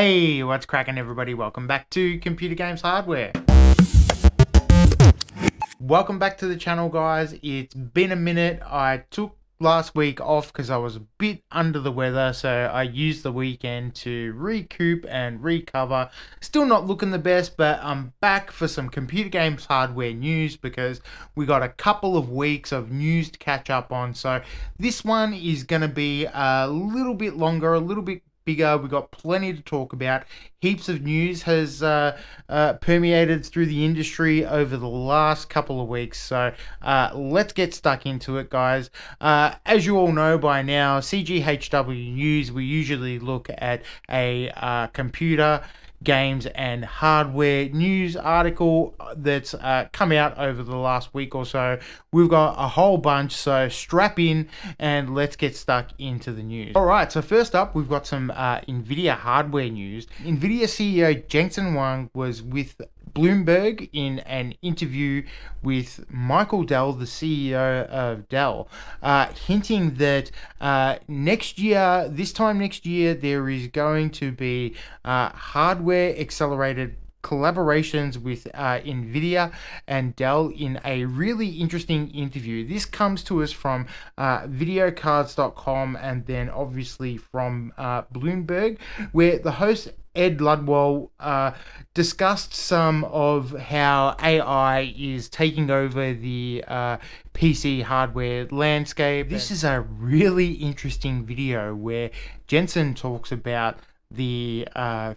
Hey, what's cracking everybody? Welcome back to Computer Games Hardware. Welcome back to the channel, guys. It's been a minute. I took last week off because I was a bit under the weather, so I used the weekend to recoup and recover. Still not looking the best, but I'm back for some Computer Games Hardware news because we got a couple of weeks of news to catch up on. So this one is going to be a little bit longer, a little bit bigger. We got plenty to talk about. Heaps of news has permeated through the industry over the last couple of weeks. So let's get stuck into it, guys. As you all know by now, CGHW News, we usually look at a computer, games and hardware news article that's come out over the last week or so. We've got a whole bunch, so strap in and let's get stuck into the news. All right, so first up, we've got some NVIDIA hardware news. NVIDIA CEO Jensen Huang was with Bloomberg in an interview with Michael Dell, the CEO of Dell, hinting that this time next year, there is going to be hardware accelerated collaborations with NVIDIA and Dell in a really interesting interview. This comes to us from videocards.com and then obviously from Bloomberg, where the host Ed Ludwell discussed some of how AI is taking over the PC hardware landscape. This is a really interesting video where Jensen talks about the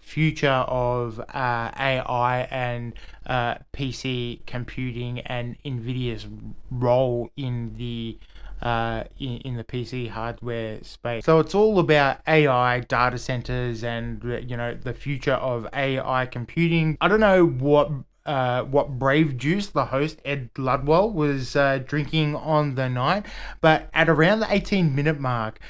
future of AI and PC computing and NVIDIA's role in the PC hardware space. So it's all about AI data centers and the future of AI computing. I don't know what brave juice the host Ed Ludwell was drinking on the night, but at around the 18-minute mark,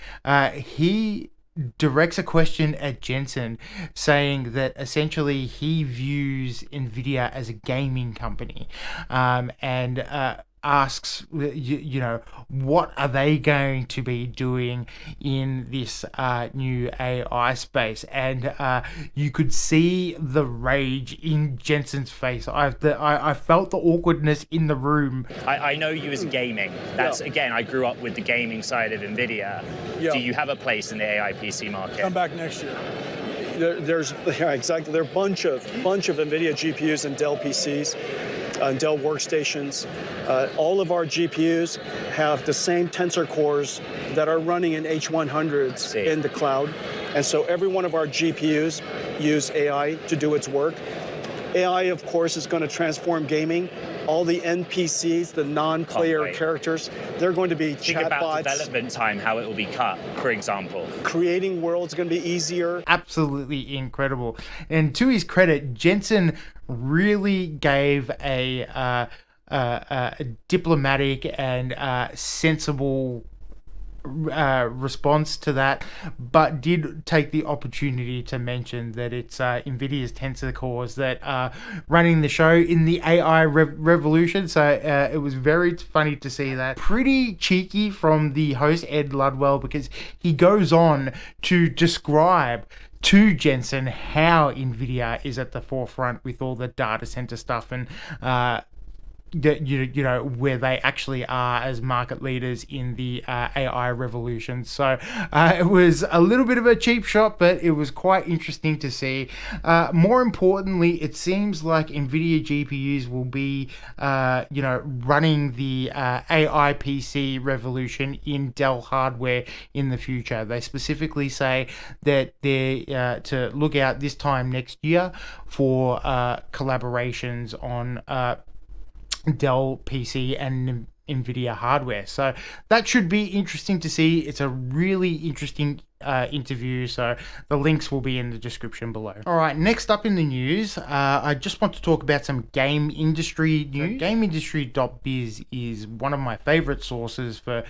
he directs a question at Jensen, saying that essentially he views NVIDIA as a gaming company, and asks, what are they going to be doing in this new AI space? And you could see the rage in Jensen's face. I felt the awkwardness in the room. I know you as gaming. That's again, I grew up with the gaming side of NVIDIA. Do you have a place in the AI PC market? Come back next year. Exactly. There are a bunch of NVIDIA GPUs and Dell PCs. Dell workstations. All of our GPUs have the same tensor cores that are running in H100s in the cloud. And so every one of our GPUs use AI to do its work. AI, of course, is going to transform gaming. All the NPCs, the non-player characters, they're going to be chatbots. Think about development time, how it will be cut, for example. Creating worlds is going to be easier. Absolutely incredible. And to his credit, Jensen really gave a diplomatic and sensible response to that, but did take the opportunity to mention that it's NVIDIA's tensor cores that are running the show in the AI revolution. So it was very funny to see that. Pretty cheeky from the host Ed Ludwell, because he goes on to describe to Jensen how NVIDIA is at the forefront with all the data center stuff and where they actually are as market leaders in the AI revolution. So it was a little bit of a cheap shot, but it was quite interesting to see. More importantly, it seems like NVIDIA GPUs will be running the AI PC revolution in Dell hardware in the future. They specifically say that they're to look out this time next year for collaborations on Dell PC and NVIDIA hardware. So that should be interesting to see. It's a really interesting interview, so the links will be in the description below. All right, next up in the news, I just want to talk about some game industry news. GameIndustry.biz is one of my favorite sources for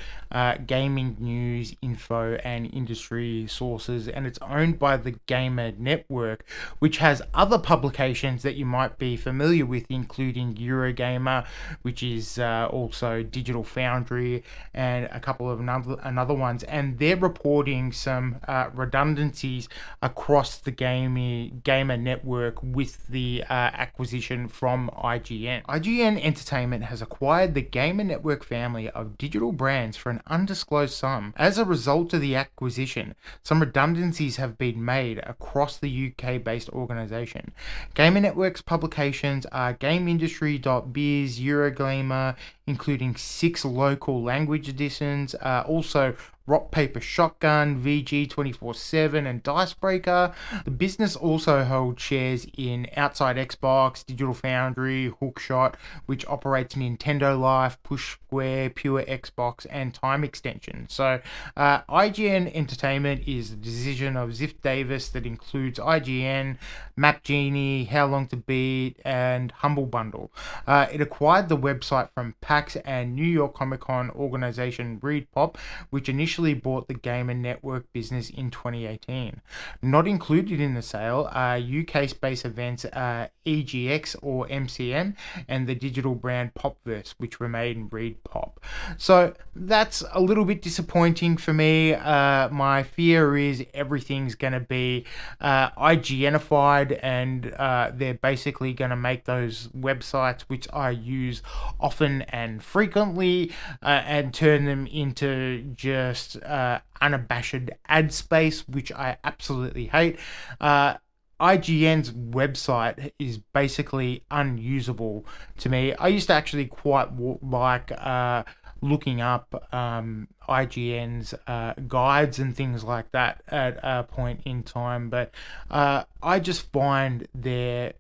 gaming news, info, and industry sources, and it's owned by the Gamer Network, which has other publications that you might be familiar with, including Eurogamer, which is also Digital Foundry, and a couple of another ones, and they're reporting some some redundancies across the gamer network with the acquisition from IGN. IGN Entertainment has acquired the gamer network family of digital brands for an undisclosed sum. As a result of the acquisition, some redundancies have been made across the UK-based organisation. Gamer Network's publications are GameIndustry.biz, Eurogamer, including 6 local language editions, also Rock Paper Shotgun, VG 24/7, and Dicebreaker. The business also held shares in Outside Xbox, Digital Foundry, Hookshot, which operates Nintendo Life, Push Square, Pure Xbox, and Time Extension. So IGN Entertainment is the decision of Ziff Davis that includes IGN, Map Genie, How Long to Beat, and Humble Bundle. It acquired the website from PAX and New York Comic Con organization ReedPop, which initially bought the Gamer Network business in 2018. Not included in the sale are UK-based events EGX or MCM and the digital brand Popverse, which remain ReedPop. So that's a little bit disappointing for me. My fear is everything's going to be IGNified, and they're basically going to make those websites, which I use often and frequently, and turn them into just unabashed ad space, which I absolutely hate. IGN's website is basically unusable to me. I used to actually quite like looking up IGN's guides and things like that at a point in time, but I just find their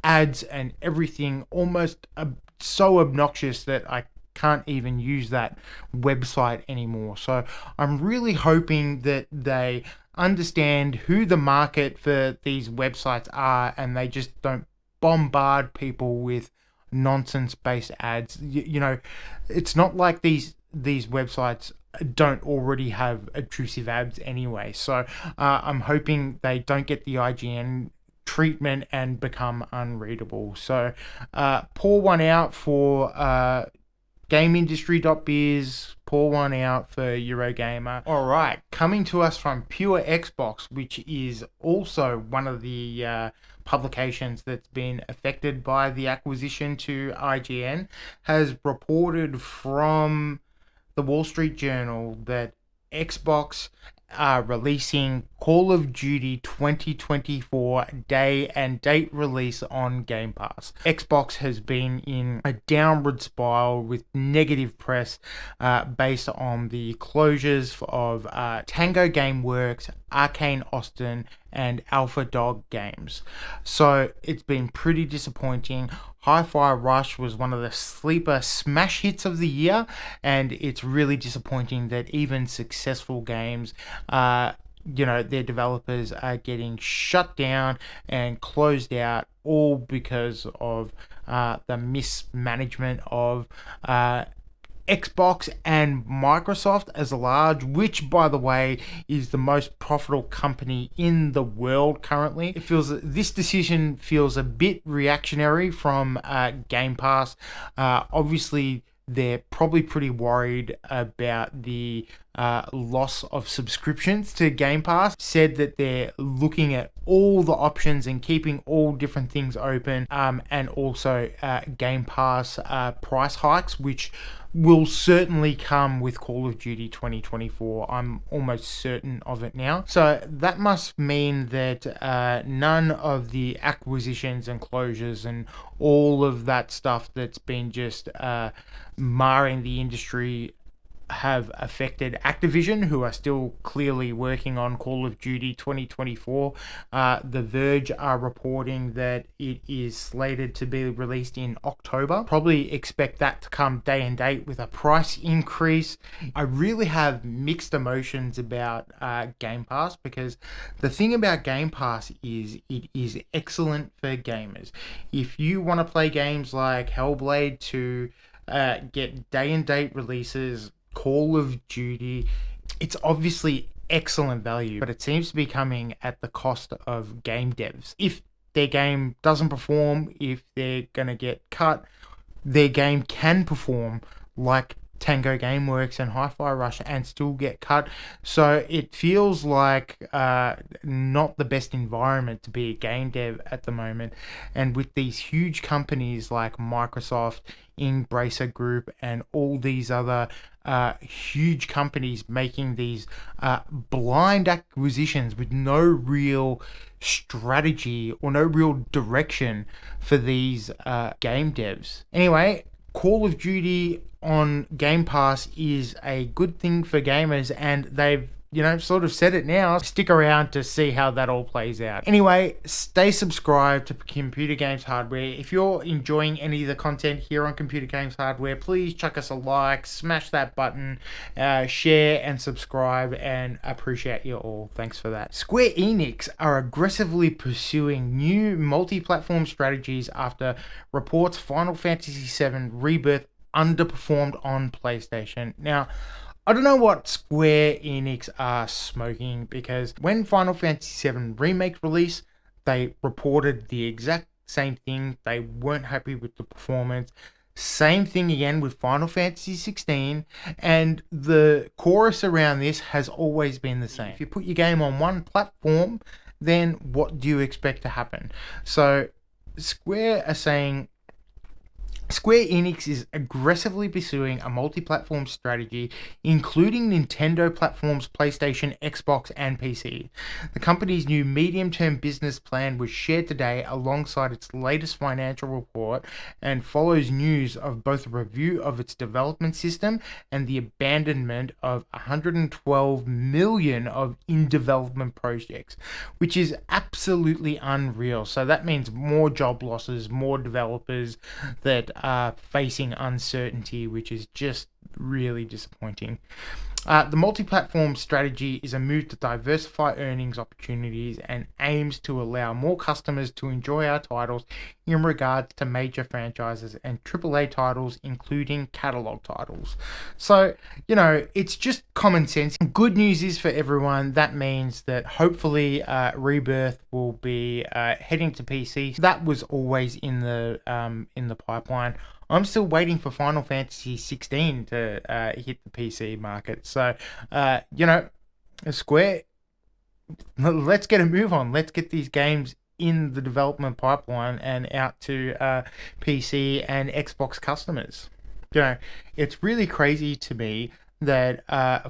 ads and everything almost so obnoxious that I can't even use that website anymore. So I'm really hoping that they understand who the market for these websites are, and they just don't bombard people with nonsense-based ads. You know, it's not like these websites don't already have obtrusive ads anyway. So I'm hoping they don't get the IGN treatment and become unreadable. So pour one out for GameIndustry.biz, pour one out for Eurogamer. Alright, coming to us from Pure Xbox, which is also one of the publications that's been affected by the acquisition to IGN, has reported from the Wall Street Journal that Xbox are releasing Call of Duty 2024 day and date release on Game Pass. Xbox has been in a downward spiral with negative press based on the closures of Tango Gameworks, Arcane Austin, and Alpha Dog Games. So it's been pretty disappointing. Hi-Fi Rush was one of the sleeper smash hits of the year, and it's really disappointing that even successful games, their developers are getting shut down and closed out, all because of the mismanagement of Xbox and Microsoft as a large, which, by the way, is the most profitable company in the world currently. This decision feels a bit reactionary from Game Pass. Obviously, they're probably pretty worried about the loss of subscriptions to Game Pass. Said that they're looking at all the options and keeping all different things open, and also Game Pass price hikes, which will certainly come with Call of Duty 2024. I'm almost certain of it now. So that must mean that none of the acquisitions and closures and all of that stuff that's been just marring the industry have affected Activision, who are still clearly working on Call of Duty 2024. The Verge are reporting that it is slated to be released in October. Probably expect that to come day and date with a price increase. I really have mixed emotions about Game Pass, because the thing about Game Pass is it is excellent for gamers. If you want to play games like Hellblade 2, get day and date releases, Call of Duty, it's obviously excellent value, but it seems to be coming at the cost of game devs. If their game doesn't perform, if they're going to get cut, their game can perform like Tango Gameworks and Hi-Fi Rush and still get cut. So it feels like not the best environment to be a game dev at the moment. And with these huge companies like Microsoft, Embracer Group, and all these other huge companies making these blind acquisitions with no real strategy or no real direction for these game devs. Anyway, Call of Duty on Game Pass is a good thing for gamers, and they've sort of said it now. Stick around to see how that all plays out. Anyway, stay subscribed to Computer Games Hardware. If you're enjoying any of the content here on Computer Games Hardware, please chuck us a like, smash that button, share and subscribe, and appreciate you all. Thanks for that. Square Enix are aggressively pursuing new multi-platform strategies after reports Final Fantasy VII Rebirth underperformed on PlayStation. Now, I don't know what Square Enix are smoking, because when Final Fantasy VII Remake released, they reported the exact same thing. They weren't happy with the performance. Same thing again with Final Fantasy 16, and the chorus around this has always been the same. If you put your game on one platform, then what do you expect to happen? So Square are saying Square Enix is aggressively pursuing a multi-platform strategy, including Nintendo platforms, PlayStation, Xbox, and PC. The company's new medium-term business plan was shared today alongside its latest financial report and follows news of both a review of its development system and the abandonment of 112 million of in-development projects, which is absolutely unreal. So that means more job losses, more developers that are facing uncertainty, which is just really disappointing. The multi-platform strategy is a move to diversify earnings opportunities and aims to allow more customers to enjoy our titles in regards to major franchises and AAA titles, including catalog titles. So, it's just common sense. Good news is for everyone, that means that hopefully Rebirth will be heading to PC. That was always in the pipeline. I'm still waiting for Final Fantasy 16 to hit the PC market. So, Square, let's get a move on. Let's get these games in the development pipeline and out to PC and Xbox customers. It's really crazy to me that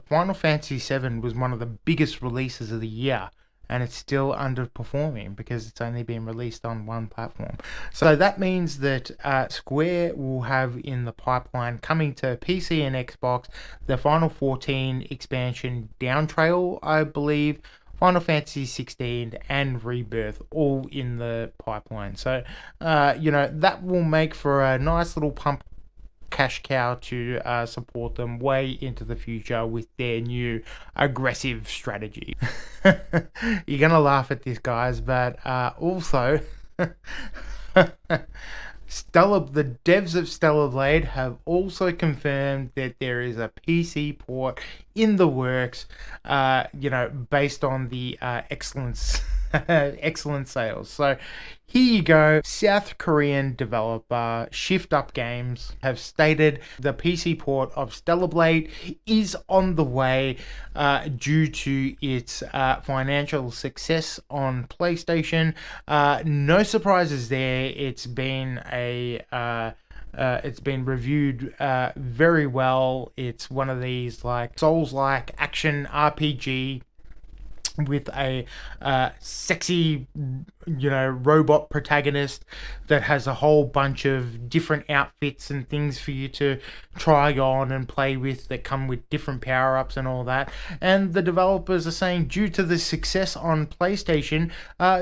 Final Fantasy 7 was one of the biggest releases of the year, and it's still underperforming because it's only been released on one platform. So that means that Square will have in the pipeline, coming to PC and Xbox, the Final 14 expansion Downtrail, I believe, Final Fantasy 16 and Rebirth, all in the pipeline. So, that will make for a nice little pump cash cow to support them way into the future with their new aggressive strategy. You're gonna laugh at this, guys, but also the devs of Stellar Blade have also confirmed that there is a PC port in the works, based on the excellent sales. So here you go. South Korean developer Shift Up Games have stated the PC port of Stellar Blade is on the way due to its financial success on PlayStation. No surprises there. It's been reviewed very well. It's one of these Souls-like action RPG with a sexy, robot protagonist that has a whole bunch of different outfits and things for you to try on and play with that come with different power-ups and all that. And the developers are saying, due to the success on PlayStation,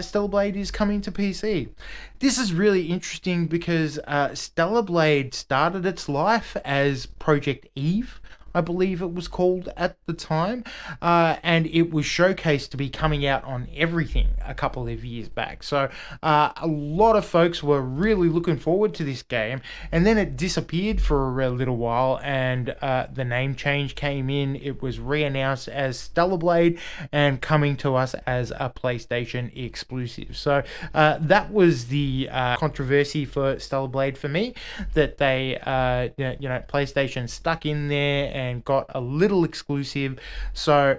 Stellar Blade is coming to PC. This is really interesting because Stellar Blade started its life as Project Eve, I believe it was called at the time, and it was showcased to be coming out on everything a couple of years back. So a lot of folks were really looking forward to this game, and then it disappeared for a little while, and the name change came in. It was re-announced as Stellar Blade and coming to us as a PlayStation exclusive. So that was the controversy for Stellar Blade for me, that they PlayStation stuck in there and got a little exclusive. So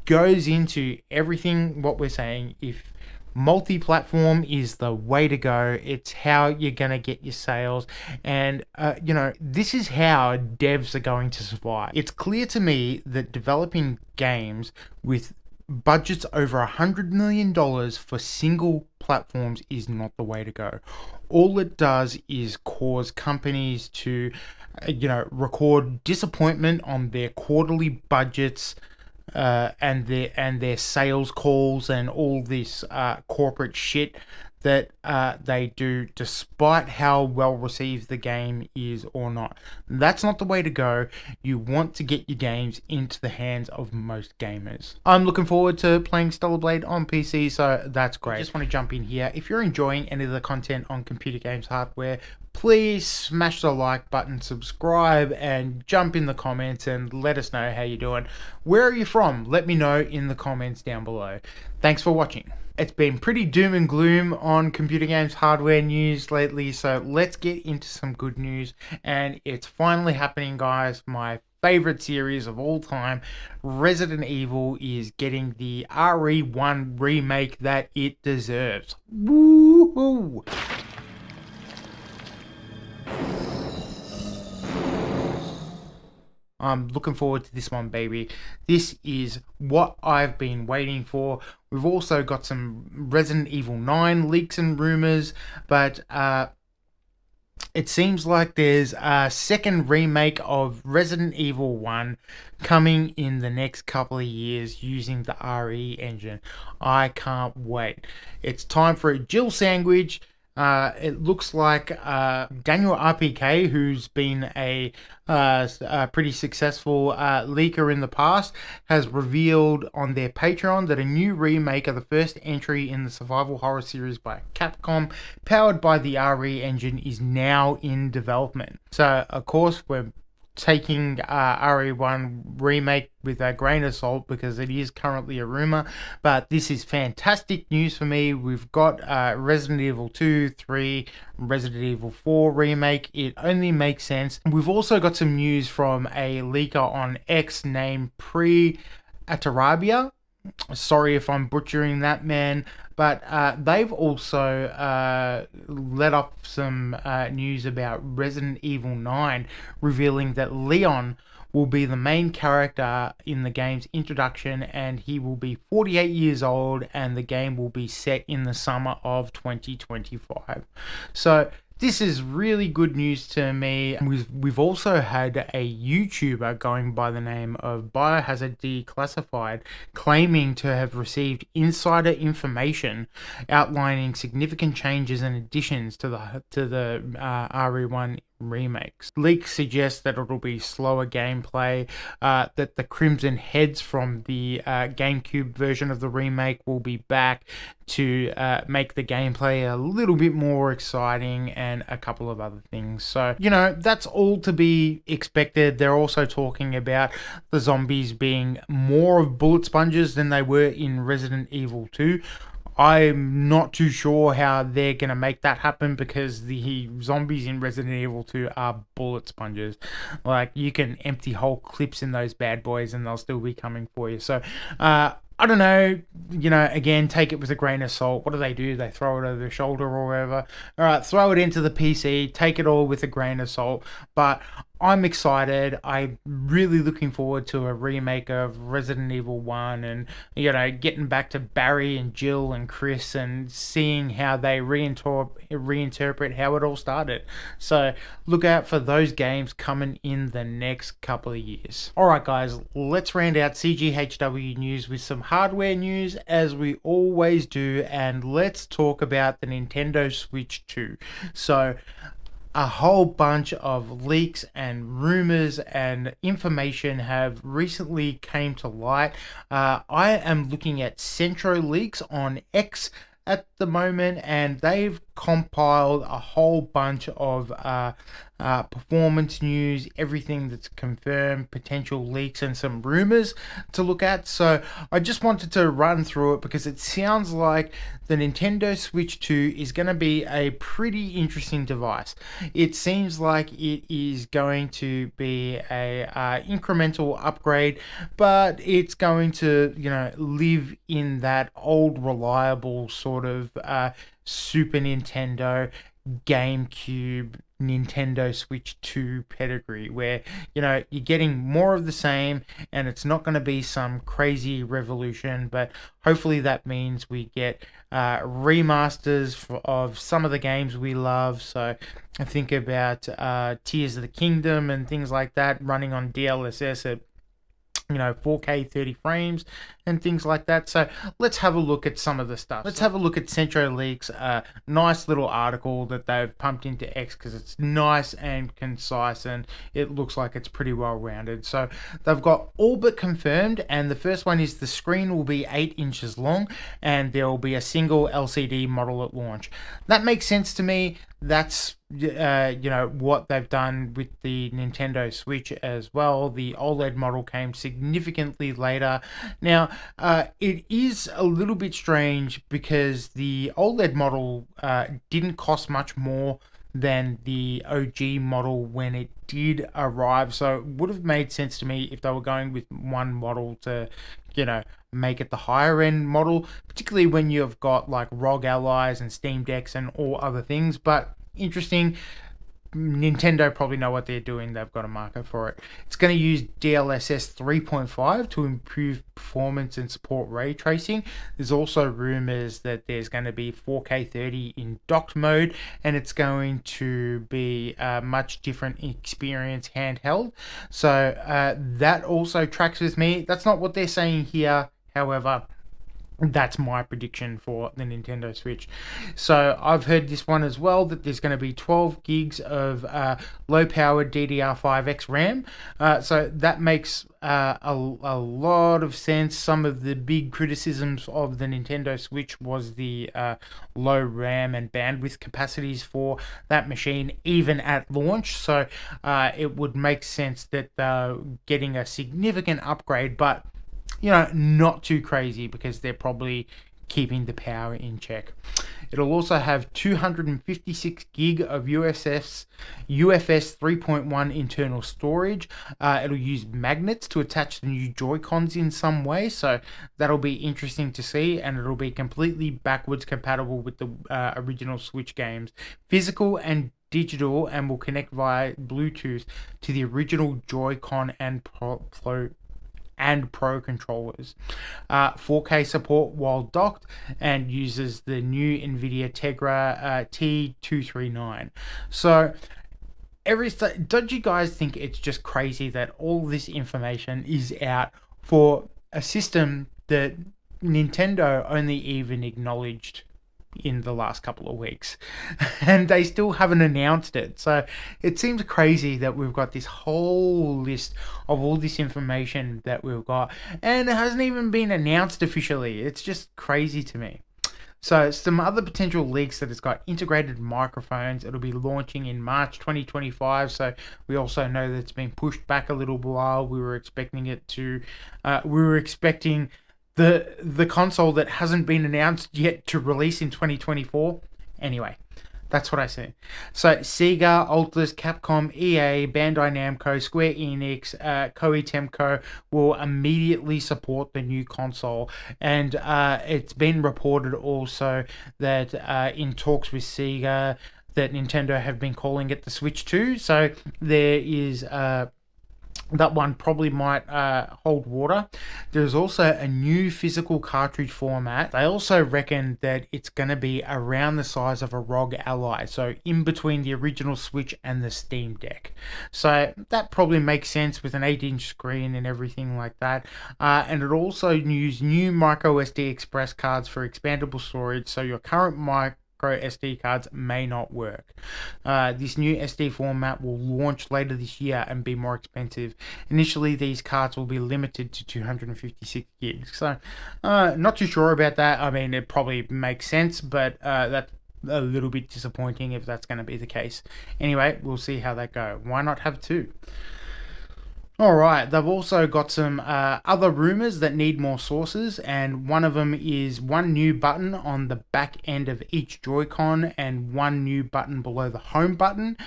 goes into everything what we're saying. If multi-platform is the way to go, it's how you're gonna get your sales, and this is how devs are going to survive. It's clear to me that developing games with budgets over $100 million for single platforms is not the way to go. All it does is cause companies to record disappointment on their quarterly budgets, and their sales calls and all this corporate shit that they do, despite how well received the game is or not. That's not the way to go. You want to get your games into the hands of most gamers. I'm looking forward to playing Stellar Blade on PC, so that's great. I just want to jump in here. If you're enjoying any of the content on Computer Games Hardware, please smash the like button, subscribe, and jump in the comments and let us know how you're doing. Where are you from? Let me know in the comments down below. Thanks for watching. It's been pretty doom and gloom on Computer Games Hardware news lately, so let's get into some good news. And it's finally happening, guys. My favorite series of all time, Resident Evil, is getting the RE1 remake that it deserves. Woohoo! I'm looking forward to this one, baby. This is what I've been waiting for. We've also got some Resident Evil 9 leaks and rumors, but it seems like there's a second remake of Resident Evil 1 coming in the next couple of years using the RE engine. I can't wait. It's time for a Jill sandwich. It looks like Daniel RPK, who's been a pretty successful leaker in the past, has revealed on their Patreon that a new remake of the first entry in the survival horror series by Capcom, powered by the RE engine, is now in development. So, of course, we're taking RE1 remake with a grain of salt because it is currently a rumor, but this is fantastic news for me. We've got Resident Evil 2, 3, Resident Evil 4 remake. It only makes sense. We've also got some news from a leaker on X named Pre Atarabia. Sorry if I'm butchering that, man, but they've also let off some news about Resident Evil 9, revealing that Leon will be the main character in the game's introduction, and he will be 48 years old, and the game will be set in the summer of 2025. So this is really good news to me. We've also had a YouTuber going by the name of Biohazard Declassified claiming to have received insider information outlining significant changes and additions to the RE1 remakes. Leaks suggest that it'll be slower gameplay, that the Crimson Heads from the GameCube version of the remake will be back to make the gameplay a little bit more exciting, and a couple of other things. So, that's all to be expected. They're also talking about the zombies being more of bullet sponges than they were in Resident Evil 2. I'm not too sure how they're going to make that happen, because the zombies in Resident Evil 2 are bullet sponges. Like, you can empty whole clips in those bad boys and they'll still be coming for you. So, I don't know, again, take it with a grain of salt. What do? They throw it over their shoulder or whatever. All right, throw it into the PC, take it all with a grain of salt. But I'm excited. I'm really looking forward to a remake of Resident Evil 1 and, getting back to Barry and Jill and Chris and seeing how they reinterpret how it all started. So look out for those games coming in the next couple of years. All right, guys, let's round out CGHW news with some hardware news, as we always do, and let's talk about the Nintendo Switch 2. So a whole bunch of leaks and rumors and information have recently came to light. I am looking at Centro Leaks on X at the moment, and they've compiled a whole bunch of performance news, everything that's confirmed, potential leaks, and some rumors to look at. So I just wanted to run through it because it sounds like the Nintendo Switch 2 is going to be a pretty interesting device. It seems like it is going to be a incremental upgrade, but it's going to, live in that old reliable sort of Super Nintendo, GameCube, Nintendo Switch 2 pedigree, where you're getting more of the same, and it's not going to be some crazy revolution, but hopefully that means we get remasters of some of the games we love. So I think about Tears of the Kingdom and things like that running on DLSS at 4K 30 frames and things like that. So let's have a look at some of the stuff. Let's have a look at Centro Leaks, a nice little article that they've pumped into X because it's nice and concise and it looks like it's pretty well rounded. So they've got all but confirmed, and the first one is the screen will be 8 inches long and there will be a single LCD model at launch. That makes sense to me. That's what they've done with the Nintendo Switch as well. The OLED model came significantly later. Now, it is a little bit strange because the OLED model didn't cost much more than the OG model when it did arrive. So it would have made sense to me if they were going with one model to, make it the higher end model, particularly when you've got like ROG Allies and Steam Decks and all other things. But interesting. Nintendo probably know what they're doing. They've got a market for it. It's going to use DLSS 3.5 to improve performance and support ray tracing. There's also rumors that there's going to be 4K 30 in docked mode, and it's going to be a much different experience handheld. So that also tracks with me. That's not what they're saying here, however. That's my prediction for the Nintendo Switch. So I've heard this one as well, that there's going to be 12 gigs of low-powered DDR5X RAM. So that makes a lot of sense. Some of the big criticisms of the Nintendo Switch was the low RAM and bandwidth capacities for that machine, even at launch. So it would make sense that they're getting a significant upgrade, but not too crazy because they're probably keeping the power in check. It'll also have 256 gig of UFS 3.1 internal storage. It'll use magnets to attach the new Joy-Cons in some way, so that'll be interesting to see, and it'll be completely backwards compatible with the original Switch games, physical and digital, and will connect via Bluetooth to the original Joy-Con and Pro controllers. 4K support while docked, and uses the new NVIDIA Tegra T239. So don't you guys think it's just crazy that all this information is out for a system that Nintendo only even acknowledged in the last couple of weeks, and they still haven't announced it? So it seems crazy that we've got this whole list of all this information that we've got, and it hasn't even been announced officially. It's just crazy to me. So some other potential leaks: that it's got integrated microphones. It'll be launching in March 2025. So we also know that it's been pushed back a little while. We were expecting the console that hasn't been announced yet to release in 2024. Anyway, that's what I see. So Sega, Atlus, Capcom, EA, Bandai Namco, Square Enix, Koei Tecmo will immediately support the new console. And it's been reported also that in talks with Sega, that Nintendo have been calling it the Switch 2. So there is that one probably might hold water. There's also a new physical cartridge format. They also reckon that it's going to be around the size of a ROG Ally, so in between the original Switch and the Steam Deck. So that probably makes sense with an 8-inch screen and everything like that. And it also uses new micro SD express cards for expandable storage, so your current micro SD cards may not work. This new SD format will launch later this year and be more expensive. Initially, these cards will be limited to 256 gigs. So, not too sure about that. I mean, it probably makes sense, but that's a little bit disappointing if that's going to be the case. Anyway, we'll see how that go. Why not have two? Alright, they've also got some other rumors that need more sources, and one of them is one new button on the back end of each Joy-Con and one new button below the home button.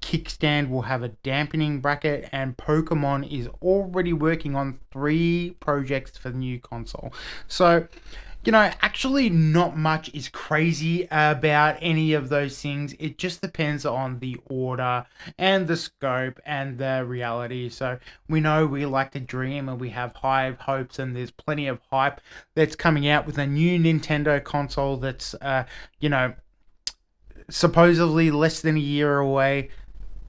Kickstand will have a dampening bracket, and Pokemon is already working on 3 projects for the new console. So, you know, actually not much is crazy about any of those things. It just depends on the order and the scope and the reality. So we know we like to dream and we have high hopes, and there's plenty of hype that's coming out with a new Nintendo console that's, you know, supposedly less than a year away,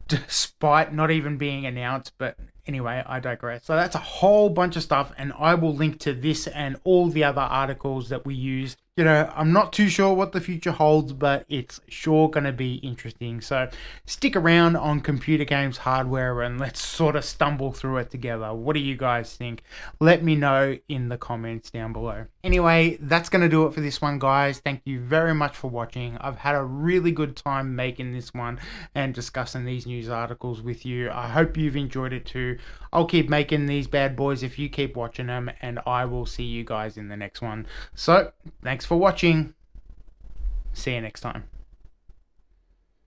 despite not even being announced. But anyway, I digress. So that's a whole bunch of stuff, and I will link to this and all the other articles that we used. You know, I'm not too sure what the future holds, but it's sure going to be interesting. So stick around on Computer Games Hardware and let's sort of stumble through it together. What do you guys think? Let me know in the comments down below. Anyway, that's going to do it for this one, guys. Thank you very much for watching. I've had a really good time making this one and discussing these news articles with you. I hope you've enjoyed it too. I'll keep making these bad boys if you keep watching them, and I will see you guys in the next one. So, thanks for watching. See you next time.